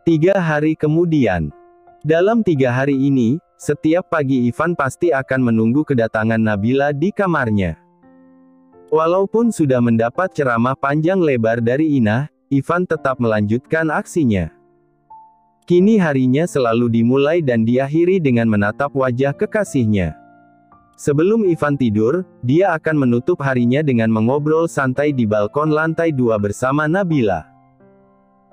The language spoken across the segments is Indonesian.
3 hari kemudian. Dalam 3 hari ini, setiap pagi Ivan pasti akan menunggu kedatangan Nabila di kamarnya. Walaupun sudah mendapat ceramah panjang lebar dari Inah, Ivan tetap melanjutkan aksinya. Kini harinya selalu dimulai dan diakhiri dengan menatap wajah kekasihnya. Sebelum Ivan tidur, dia akan menutup harinya dengan mengobrol santai di balkon lantai 2 bersama Nabila.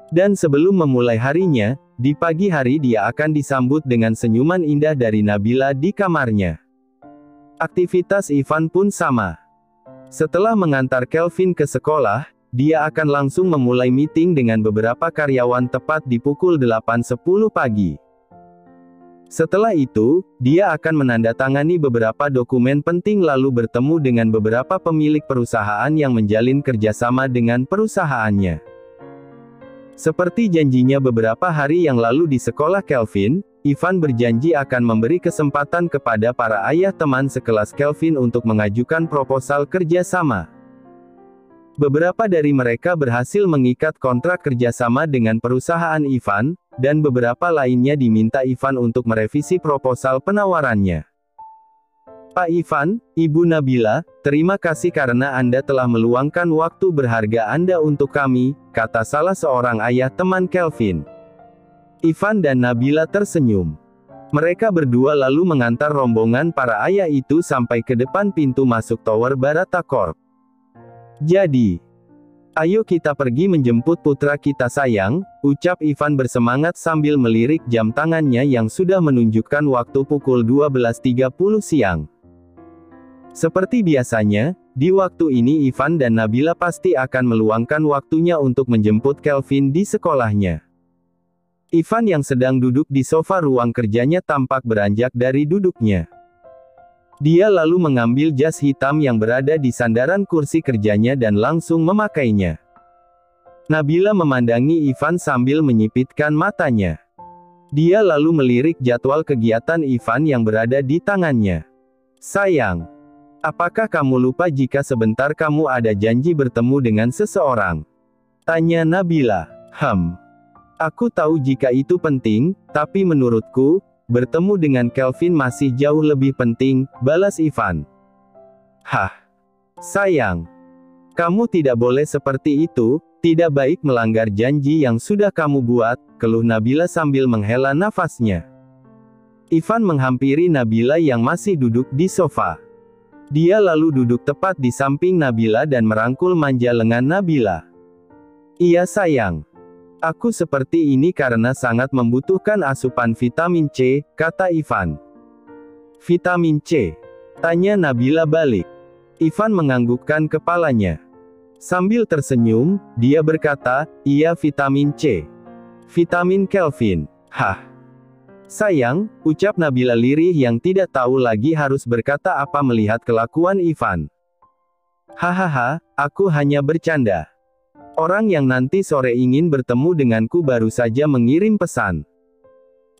Dan sebelum memulai harinya, di pagi hari dia akan disambut dengan senyuman indah dari Nabila di kamarnya. Aktivitas Ivan pun sama. Setelah mengantar Kelvin ke sekolah, dia akan langsung memulai meeting dengan beberapa karyawan tepat di pukul 8.10 pagi. Setelah itu, dia akan menandatangani beberapa dokumen penting lalu bertemu dengan beberapa pemilik perusahaan yang menjalin kerjasama dengan perusahaannya. Seperti janjinya beberapa hari yang lalu di sekolah Kelvin, Ivan berjanji akan memberi kesempatan kepada para ayah teman sekelas Kelvin untuk mengajukan proposal kerjasama. Beberapa dari mereka berhasil mengikat kontrak kerjasama dengan perusahaan Ivan, dan beberapa lainnya diminta Ivan untuk merevisi proposal penawarannya. Pak Ivan, Ibu Nabila, terima kasih karena Anda telah meluangkan waktu berharga Anda untuk kami, kata salah seorang ayah teman Kelvin. Ivan dan Nabila tersenyum. Mereka berdua lalu mengantar rombongan para ayah itu sampai ke depan pintu masuk Tower Barata Corp. Jadi, ayo kita pergi menjemput putra kita sayang, ucap Ivan bersemangat sambil melirik jam tangannya yang sudah menunjukkan waktu pukul 12.30 siang. Seperti biasanya, di waktu ini Ivan dan Nabila pasti akan meluangkan waktunya untuk menjemput Kelvin di sekolahnya. Ivan yang sedang duduk di sofa ruang kerjanya tampak beranjak dari duduknya. Dia lalu mengambil jas hitam yang berada di sandaran kursi kerjanya dan langsung memakainya. Nabila memandangi Ivan sambil menyipitkan matanya. Dia lalu melirik jadwal kegiatan Ivan yang berada di tangannya. Sayang, apakah kamu lupa jika sebentar kamu ada janji bertemu dengan seseorang? Tanya Nabila. Aku tahu jika itu penting, tapi menurutku, bertemu dengan Kelvin masih jauh lebih penting, balas Ivan. Hah? Sayang. Kamu tidak boleh seperti itu, tidak baik melanggar janji yang sudah kamu buat, keluh Nabila sambil menghela nafasnya. Ivan menghampiri Nabila yang masih duduk di sofa. Dia lalu duduk tepat di samping Nabila dan merangkul manja lengan Nabila. Iya sayang. Aku seperti ini karena sangat membutuhkan asupan vitamin C, kata Ivan. Vitamin C? Tanya Nabila balik. Ivan menganggukkan kepalanya. Sambil tersenyum, dia berkata, iya vitamin C. Vitamin Kelvin. Hah? Sayang, ucap Nabila lirih yang tidak tahu lagi harus berkata apa melihat kelakuan Ivan. Hahaha, aku hanya bercanda. Orang yang nanti sore ingin bertemu denganku baru saja mengirim pesan.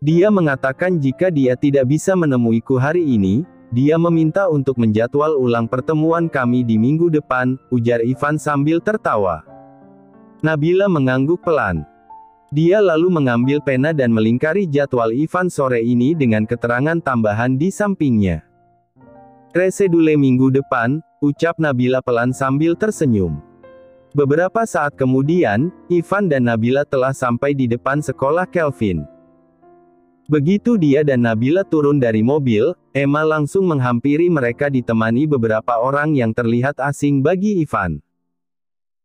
Dia mengatakan jika dia tidak bisa menemuiku hari ini, dia meminta untuk menjadwal ulang pertemuan kami di minggu depan, ujar Ivan sambil tertawa. Nabila mengangguk pelan. Dia lalu mengambil pena dan melingkari jadwal Ivan sore ini dengan keterangan tambahan di sampingnya. Resedule minggu depan, ucap Nabila pelan sambil tersenyum. Beberapa saat kemudian, Ivan dan Nabila telah sampai di depan sekolah Kelvin. Begitu dia dan Nabila turun dari mobil, Emma langsung menghampiri mereka ditemani beberapa orang yang terlihat asing bagi Ivan.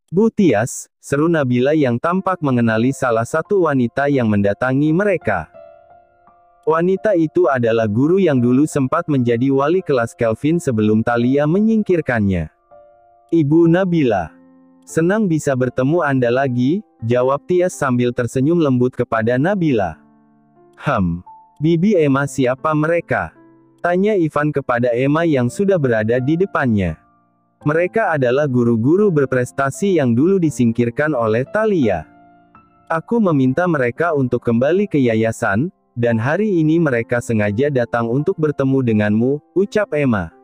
Bu Tias, seru Nabila yang tampak mengenali salah satu wanita yang mendatangi mereka. Wanita itu adalah guru yang dulu sempat menjadi wali kelas Kelvin sebelum Thalia menyingkirkannya. Ibu Nabila. Senang bisa bertemu Anda lagi, jawab Tias sambil tersenyum lembut kepada Nabila. Bibi Emma siapa mereka? Tanya Ivan kepada Emma yang sudah berada di depannya. Mereka adalah guru-guru berprestasi yang dulu disingkirkan oleh Thalia. Aku meminta mereka untuk kembali ke yayasan, dan hari ini mereka sengaja datang untuk bertemu denganmu, ucap Emma.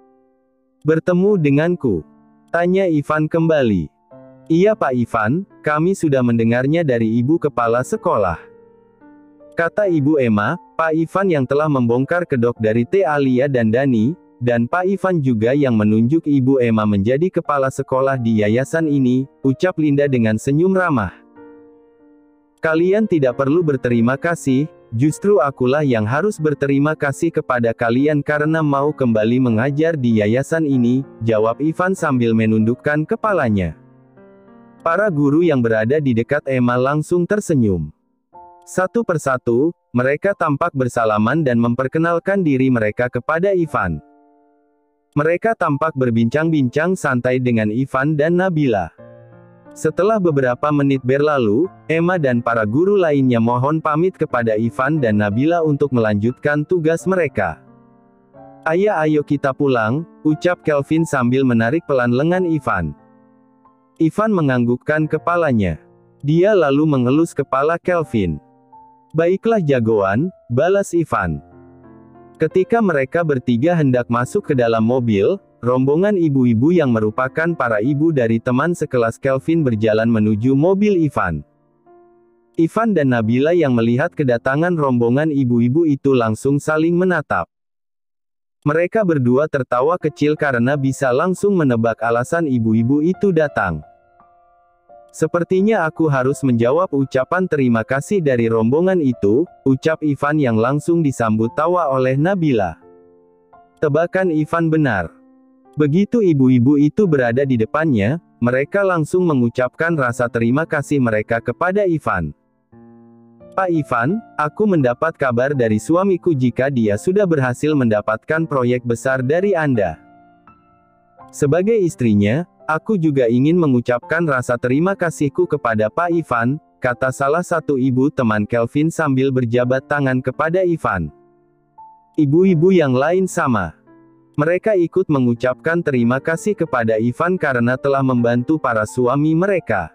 Bertemu denganku? Tanya Ivan kembali. Iya Pak Ivan, kami sudah mendengarnya dari ibu kepala sekolah. Kata Ibu Emma, Pak Ivan yang telah membongkar kedok dari Teh Alia dan Dani, dan Pak Ivan juga yang menunjuk Ibu Emma menjadi kepala sekolah di yayasan ini, ucap Linda dengan senyum ramah. Kalian tidak perlu berterima kasih, justru akulah yang harus berterima kasih kepada kalian karena mau kembali mengajar di yayasan ini, jawab Ivan sambil menundukkan kepalanya. Para guru yang berada di dekat Emma langsung tersenyum. Satu persatu, mereka tampak bersalaman dan memperkenalkan diri mereka kepada Ivan. Mereka tampak berbincang-bincang santai dengan Ivan dan Nabila. Setelah beberapa menit berlalu, Emma dan para guru lainnya mohon pamit kepada Ivan dan Nabila untuk melanjutkan tugas mereka. Ayah, ayo kita pulang, ucap Kelvin sambil menarik pelan lengan Ivan. Ivan menganggukkan kepalanya. Dia lalu mengelus kepala Kelvin. Baiklah jagoan, balas Ivan. Ketika mereka bertiga hendak masuk ke dalam mobil, rombongan ibu-ibu yang merupakan para ibu dari teman sekelas Kelvin berjalan menuju mobil Ivan. Ivan dan Nabila yang melihat kedatangan rombongan ibu-ibu itu langsung saling menatap. Mereka berdua tertawa kecil karena bisa langsung menebak alasan ibu-ibu itu datang. Sepertinya aku harus menjawab ucapan terima kasih dari rombongan itu, ucap Ivan yang langsung disambut tawa oleh Nabila. Tebakan Ivan benar. Begitu ibu-ibu itu berada di depannya, mereka langsung mengucapkan rasa terima kasih mereka kepada Ivan. Pak Ivan, aku mendapat kabar dari suamiku jika dia sudah berhasil mendapatkan proyek besar dari Anda. Sebagai istrinya, aku juga ingin mengucapkan rasa terima kasihku kepada Pak Ivan, kata salah satu ibu teman Kelvin sambil berjabat tangan kepada Ivan. Ibu-ibu yang lain sama. Mereka ikut mengucapkan terima kasih kepada Ivan karena telah membantu para suami mereka.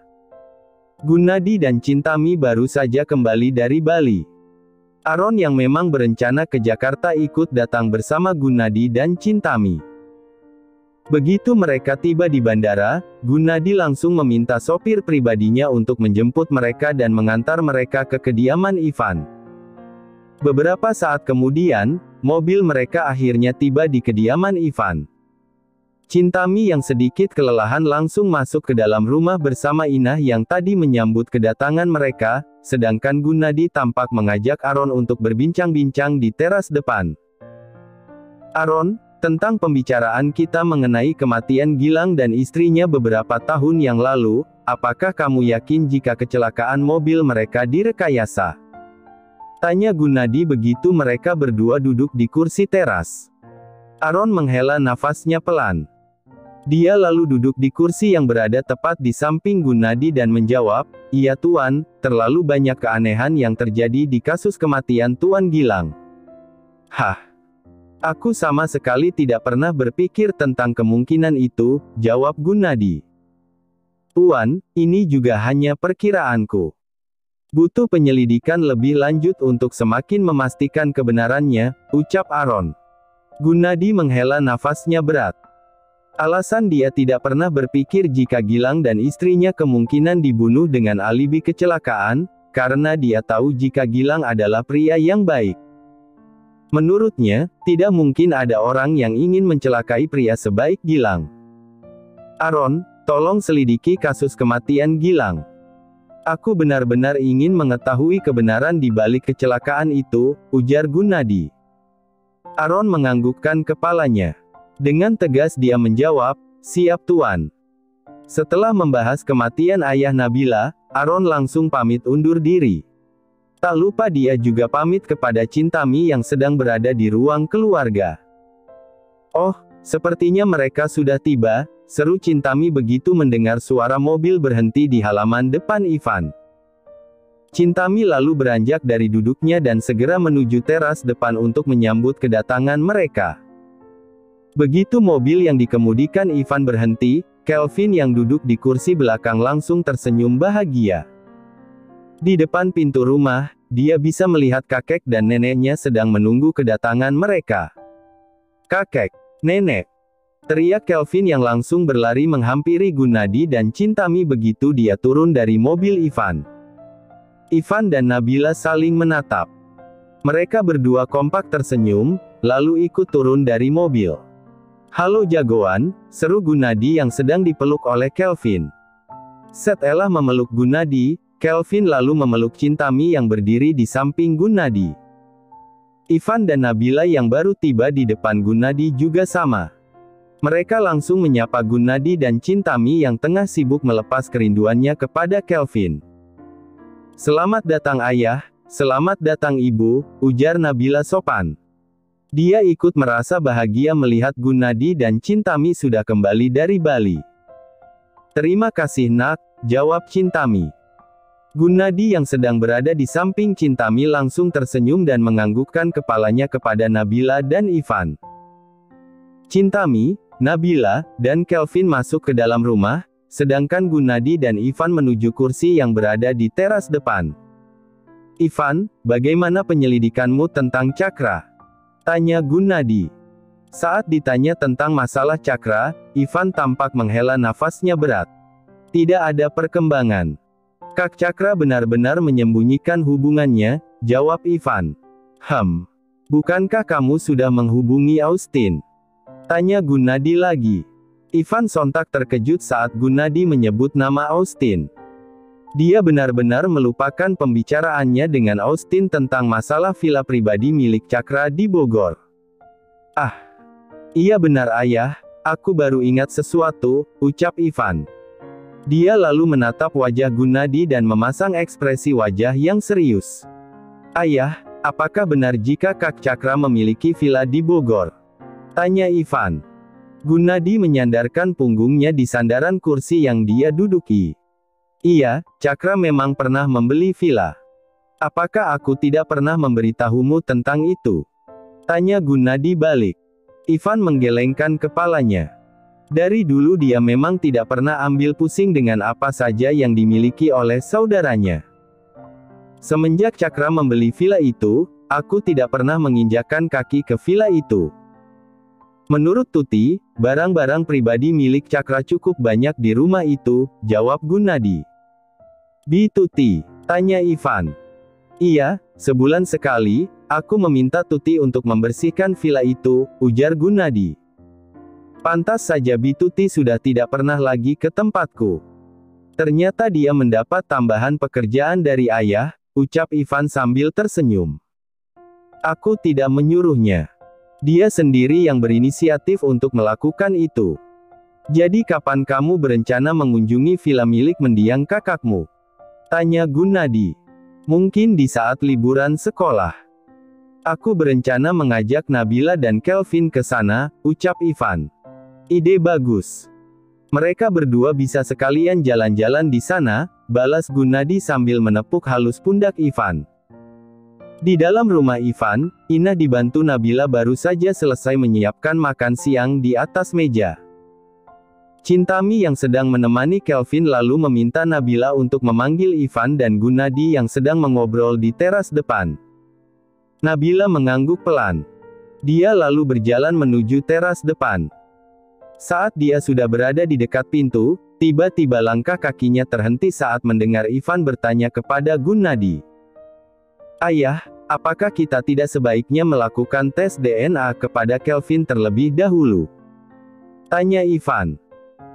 Gunadi dan Cintami baru saja kembali dari Bali. Aaron yang memang berencana ke Jakarta ikut datang bersama Gunadi dan Cintami. Begitu mereka tiba di bandara, Gunadi langsung meminta sopir pribadinya untuk menjemput mereka dan mengantar mereka ke kediaman Ivan. Beberapa saat kemudian, mobil mereka akhirnya tiba di kediaman Ivan. Cintami yang sedikit kelelahan langsung masuk ke dalam rumah bersama Inah yang tadi menyambut kedatangan mereka, sedangkan Gunadi tampak mengajak Aaron untuk berbincang-bincang di teras depan. Aaron, tentang pembicaraan kita mengenai kematian Gilang dan istrinya beberapa tahun yang lalu, apakah kamu yakin jika kecelakaan mobil mereka direkayasa? Tanya Gunadi begitu mereka berdua duduk di kursi teras. Aaron menghela nafasnya pelan. Dia lalu duduk di kursi yang berada tepat di samping Gunadi dan menjawab, "Iya Tuan, terlalu banyak keanehan yang terjadi di kasus kematian Tuan Gilang." Hah? Aku sama sekali tidak pernah berpikir tentang kemungkinan itu, jawab Gunadi. Tuan, ini juga hanya perkiraanku. Butuh penyelidikan lebih lanjut untuk semakin memastikan kebenarannya, ucap Aaron. Gunadi menghela nafasnya berat. Alasan dia tidak pernah berpikir jika Gilang dan istrinya kemungkinan dibunuh dengan alibi kecelakaan, karena dia tahu jika Gilang adalah pria yang baik. Menurutnya, tidak mungkin ada orang yang ingin mencelakai pria sebaik Gilang. Aaron, tolong selidiki kasus kematian Gilang. Aku benar-benar ingin mengetahui kebenaran di balik kecelakaan itu, ujar Gunadi. Aaron menganggukkan kepalanya. Dengan tegas dia menjawab, "Siap Tuan." Setelah membahas kematian ayah Nabila, Aaron langsung pamit undur diri. Tak lupa dia juga pamit kepada Cintami yang sedang berada di ruang keluarga. "Oh, sepertinya mereka sudah tiba," seru Cintami begitu mendengar suara mobil berhenti di halaman depan Ivan. Cintami lalu beranjak dari duduknya dan segera menuju teras depan untuk menyambut kedatangan mereka. Begitu mobil yang dikemudikan Ivan berhenti, Kelvin yang duduk di kursi belakang langsung tersenyum bahagia. Di depan pintu rumah, dia bisa melihat kakek dan neneknya sedang menunggu kedatangan mereka. "Kakek, nenek!" teriak Kelvin yang langsung berlari menghampiri Gunadi dan Cintami begitu dia turun dari mobil Ivan. Ivan dan Nabila saling menatap. Mereka berdua kompak tersenyum, lalu ikut turun dari mobil. "Halo jagoan," seru Gunadi yang sedang dipeluk oleh Kelvin. Setelah memeluk Gunadi, Kelvin lalu memeluk Chintami yang berdiri di samping Gunadi. Ivan dan Nabila yang baru tiba di depan Gunadi juga sama. Mereka langsung menyapa Gunadi dan Chintami yang tengah sibuk melepas kerinduannya kepada Kelvin. "Selamat datang ayah, selamat datang ibu," ujar Nabila sopan. Dia ikut merasa bahagia melihat Gunadi dan Chintami sudah kembali dari Bali. "Terima kasih nak," jawab Chintami. Gunadi yang sedang berada di samping Chintami langsung tersenyum dan menganggukkan kepalanya kepada Nabila dan Ivan. Chintami, Nabila, dan Kelvin masuk ke dalam rumah, sedangkan Gunadi dan Ivan menuju kursi yang berada di teras depan. "Ivan, bagaimana penyelidikanmu tentang Cakra?" tanya Gunadi. Saat ditanya tentang masalah Cakra, Ivan tampak menghela nafasnya berat. "Tidak ada perkembangan. Kak Cakra benar-benar menyembunyikan hubungannya," jawab Ivan. Bukankah kamu sudah menghubungi Austin?" tanya Gunadi lagi. Ivan sontak terkejut saat Gunadi menyebut nama Austin. Dia benar-benar melupakan pembicaraannya dengan Austin tentang masalah villa pribadi milik Cakra di Bogor. "Ah, iya benar ayah, aku baru ingat sesuatu," ucap Ivan. Dia lalu menatap wajah Gunadi dan memasang ekspresi wajah yang serius. "Ayah, apakah benar jika Kak Cakra memiliki villa di Bogor?" tanya Ivan. Gunadi menyandarkan punggungnya di sandaran kursi yang dia duduki. "Iya, Cakra memang pernah membeli villa. Apakah aku tidak pernah memberitahumu tentang itu?" tanya Gunadi balik. Ivan menggelengkan kepalanya. Dari dulu dia memang tidak pernah ambil pusing dengan apa saja yang dimiliki oleh saudaranya. "Semenjak Cakra membeli villa itu, aku tidak pernah menginjakkan kaki ke villa itu. Menurut Tuti, barang-barang pribadi milik Cakra cukup banyak di rumah itu," jawab Gunadi. "Bi Tuti?" tanya Ivan. "Iya, sebulan sekali, aku meminta Tuti untuk membersihkan villa itu," ujar Gunadi. "Pantas saja Bi Tuti sudah tidak pernah lagi ke tempatku. Ternyata dia mendapat tambahan pekerjaan dari ayah," ucap Ivan sambil tersenyum. "Aku tidak menyuruhnya. Dia sendiri yang berinisiatif untuk melakukan itu. Jadi kapan kamu berencana mengunjungi villa milik mendiang kakakmu?" tanya Gunadi. "Mungkin di saat liburan sekolah. Aku berencana mengajak Nabila dan Kelvin ke sana," ucap Ivan. "Ide bagus. Mereka berdua bisa sekalian jalan-jalan di sana," balas Gunadi sambil menepuk halus pundak Ivan. Di dalam rumah Ivan, Ina dibantu Nabila baru saja selesai menyiapkan makan siang di atas meja. Chintami yang sedang menemani Kelvin lalu meminta Nabila untuk memanggil Ivan dan Gunadi yang sedang mengobrol di teras depan. Nabila mengangguk pelan. Dia lalu berjalan menuju teras depan. Saat dia sudah berada di dekat pintu, tiba-tiba langkah kakinya terhenti saat mendengar Ivan bertanya kepada Gunadi. "Ayah, apakah kita tidak sebaiknya melakukan tes DNA kepada Kelvin terlebih dahulu?" tanya Ivan.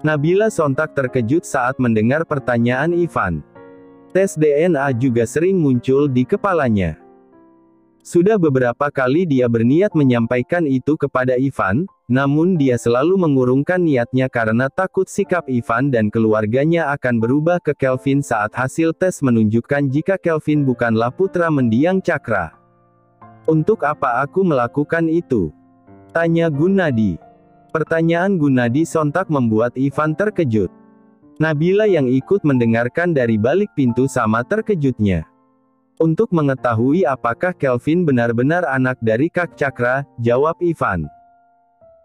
Nabila sontak terkejut saat mendengar pertanyaan Ivan. Tes DNA juga sering muncul di kepalanya. Sudah beberapa kali dia berniat menyampaikan itu kepada Ivan, namun dia selalu mengurungkan niatnya karena takut sikap Ivan dan keluarganya akan berubah ke Kelvin saat hasil tes menunjukkan jika Kelvin bukanlah putra mendiang Cakra. "Untuk apa aku melakukan itu?" tanya Gunadi. Pertanyaan Gunadi sontak membuat Ivan terkejut. Nabila yang ikut mendengarkan dari balik pintu sama terkejutnya. "Untuk mengetahui apakah Kelvin benar-benar anak dari Kak Cakra," jawab Ivan.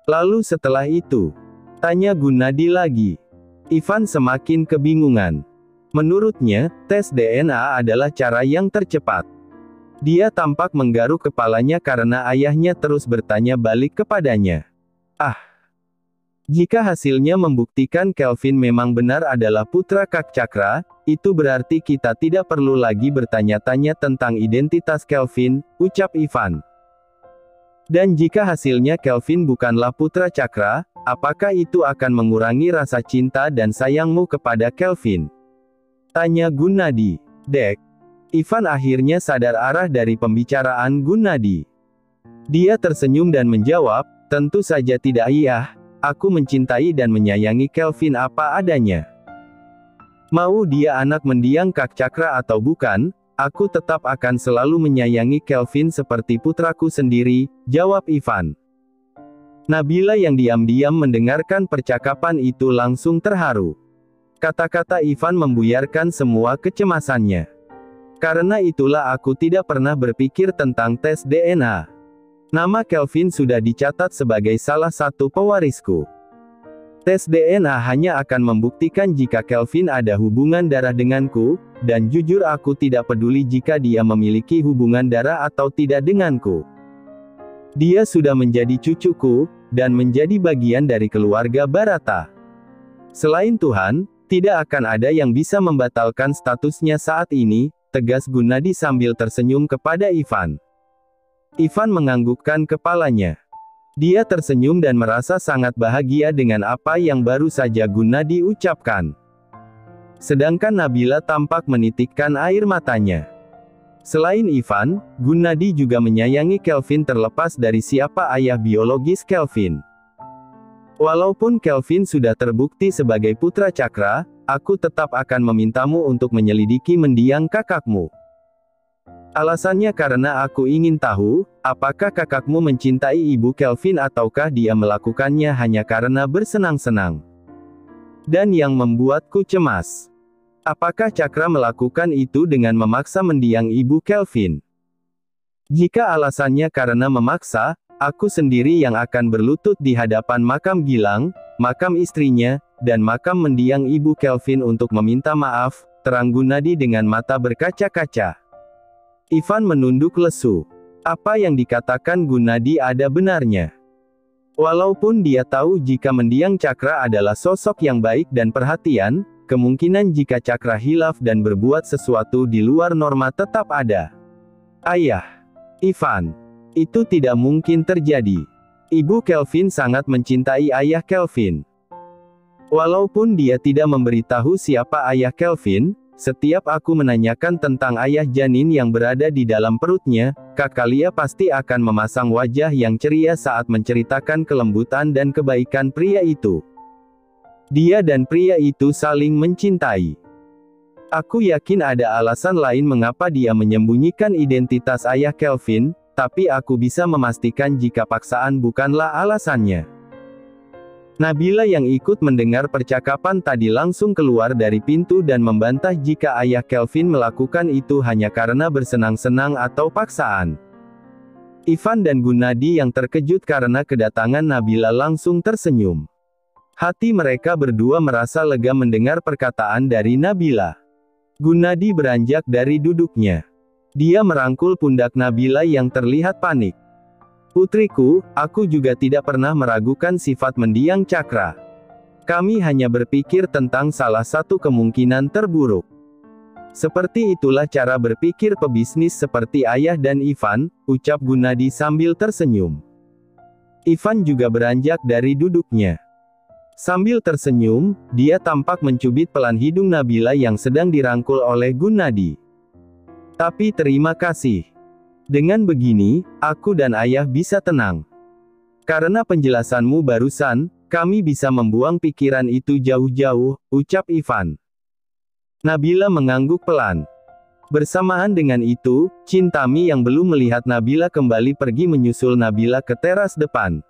"Lalu setelah itu?" tanya Gunadi lagi. Ivan semakin kebingungan. Menurutnya, tes DNA adalah cara yang tercepat. Dia tampak menggaruk kepalanya karena ayahnya terus bertanya balik kepadanya. "Ah, Jika hasilnya membuktikan Kelvin memang benar adalah putra Kak Cakra, itu berarti kita tidak perlu lagi bertanya-tanya tentang identitas Kelvin, ucap Ivan. Dan jika hasilnya Kelvin bukanlah putra Cakra, apakah itu akan mengurangi rasa cinta dan sayangmu kepada Kelvin? Tanya Gunadi. Dek. Ivan akhirnya sadar arah dari pembicaraan Gunadi. Dia tersenyum dan menjawab, tentu saja tidak ayah. Aku mencintai dan menyayangi Kelvin apa adanya. Mau dia anak mendiang Kak Cakra atau bukan, aku tetap akan selalu menyayangi Kelvin seperti putraku sendiri, jawab Ivan. Nabila yang diam-diam mendengarkan percakapan itu langsung terharu. Kata-kata Ivan membuyarkan semua kecemasannya. Karena itulah aku tidak pernah berpikir tentang tes DNA. Nama Kelvin sudah dicatat sebagai salah satu pewarisku. Tes DNA hanya akan membuktikan jika Kelvin ada hubungan darah denganku, dan jujur aku tidak peduli jika dia memiliki hubungan darah atau tidak denganku. Dia sudah menjadi cucuku, dan menjadi bagian dari keluarga Barata. Selain Tuhan, tidak akan ada yang bisa membatalkan statusnya saat ini, tegas Gunadi sambil tersenyum kepada Ivan. Ivan menganggukkan kepalanya. Dia tersenyum dan merasa sangat bahagia dengan apa yang baru saja Gunadi ucapkan. Sedangkan Nabila tampak menitikkan air matanya. Selain Ivan, Gunadi juga menyayangi Kelvin terlepas dari siapa ayah biologis Kelvin. Walaupun Kelvin sudah terbukti sebagai putra Cakra, aku tetap akan memintamu untuk menyelidiki mendiang kakakmu. Alasannya karena aku ingin tahu, apakah kakakmu mencintai ibu Kelvin ataukah dia melakukannya hanya karena bersenang-senang. Dan yang membuatku cemas. Apakah Cakra melakukan itu dengan memaksa mendiang ibu Kelvin? Jika alasannya karena memaksa, aku sendiri yang akan berlutut di hadapan makam Gilang, makam istrinya, dan makam mendiang ibu Kelvin untuk meminta maaf, terang Gunadi dengan mata berkaca-kaca. Ivan menunduk lesu. Apa yang dikatakan Gunadi ada benarnya. Walaupun dia tahu jika mendiang Cakra adalah sosok yang baik dan perhatian, kemungkinan jika Cakra hilaf dan berbuat sesuatu di luar norma tetap ada. Ayah. Ivan. Itu tidak mungkin terjadi. Ibu Kelvin sangat mencintai ayah Kelvin. Walaupun dia tidak memberitahu siapa ayah Kelvin, setiap aku menanyakan tentang ayah janin yang berada di dalam perutnya, Kak Kalia pasti akan memasang wajah yang ceria saat menceritakan kelembutan dan kebaikan pria itu. Dia dan pria itu saling mencintai. Aku yakin ada alasan lain mengapa dia menyembunyikan identitas ayah Kelvin, tapi aku bisa memastikan jika paksaan bukanlah alasannya. Nabila yang ikut mendengar percakapan tadi langsung keluar dari pintu dan membantah jika ayah Kelvin melakukan itu hanya karena bersenang-senang atau paksaan. Ivan dan Gunadi yang terkejut karena kedatangan Nabila langsung tersenyum. Hati mereka berdua merasa lega mendengar perkataan dari Nabila. Gunadi beranjak dari duduknya. Dia merangkul pundak Nabila yang terlihat panik. Putriku, aku juga tidak pernah meragukan sifat mendiang Cakra. Kami hanya berpikir tentang salah satu kemungkinan terburuk. Seperti itulah cara berpikir pebisnis seperti ayah dan Ivan, ucap Gunadi sambil tersenyum. Ivan juga beranjak dari duduknya. Sambil tersenyum, dia tampak mencubit pelan hidung Nabila yang sedang dirangkul oleh Gunadi. Tapi terima kasih. Dengan begini, aku dan ayah bisa tenang. Karena penjelasanmu barusan, kami bisa membuang pikiran itu jauh-jauh, ucap Ivan. Nabila mengangguk pelan. Bersamaan dengan itu, Cintami yang belum melihat Nabila kembali pergi menyusul Nabila ke teras depan.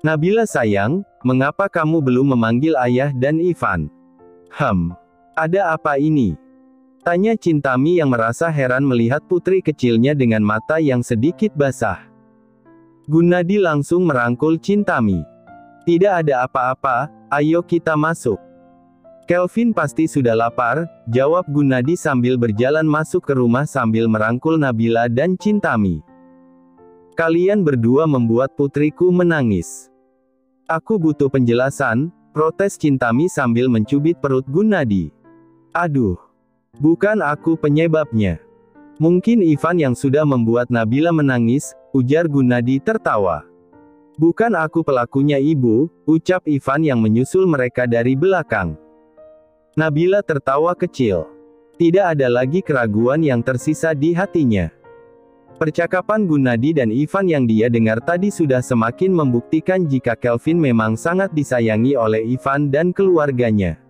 Nabila sayang, mengapa kamu belum memanggil ayah dan Ivan? Ada apa ini? Tanya Cintami yang merasa heran melihat putri kecilnya dengan mata yang sedikit basah. Gunadi langsung merangkul Cintami. Tidak ada apa-apa, ayo kita masuk. Kelvin pasti sudah lapar, jawab Gunadi sambil berjalan masuk ke rumah sambil merangkul Nabila dan Cintami. Kalian berdua membuat putriku menangis. Aku butuh penjelasan, protes Chintami sambil mencubit perut Gunadi. Aduh. Bukan aku penyebabnya. Mungkin Ivan yang sudah membuat Nabila menangis, ujar Gunadi tertawa. Bukan aku pelakunya ibu, ucap Ivan yang menyusul mereka dari belakang. Nabila tertawa kecil. Tidak ada lagi keraguan yang tersisa di hatinya. Percakapan Gunadi dan Ivan yang dia dengar tadi sudah semakin membuktikan jika Kelvin memang sangat disayangi oleh Ivan dan keluarganya.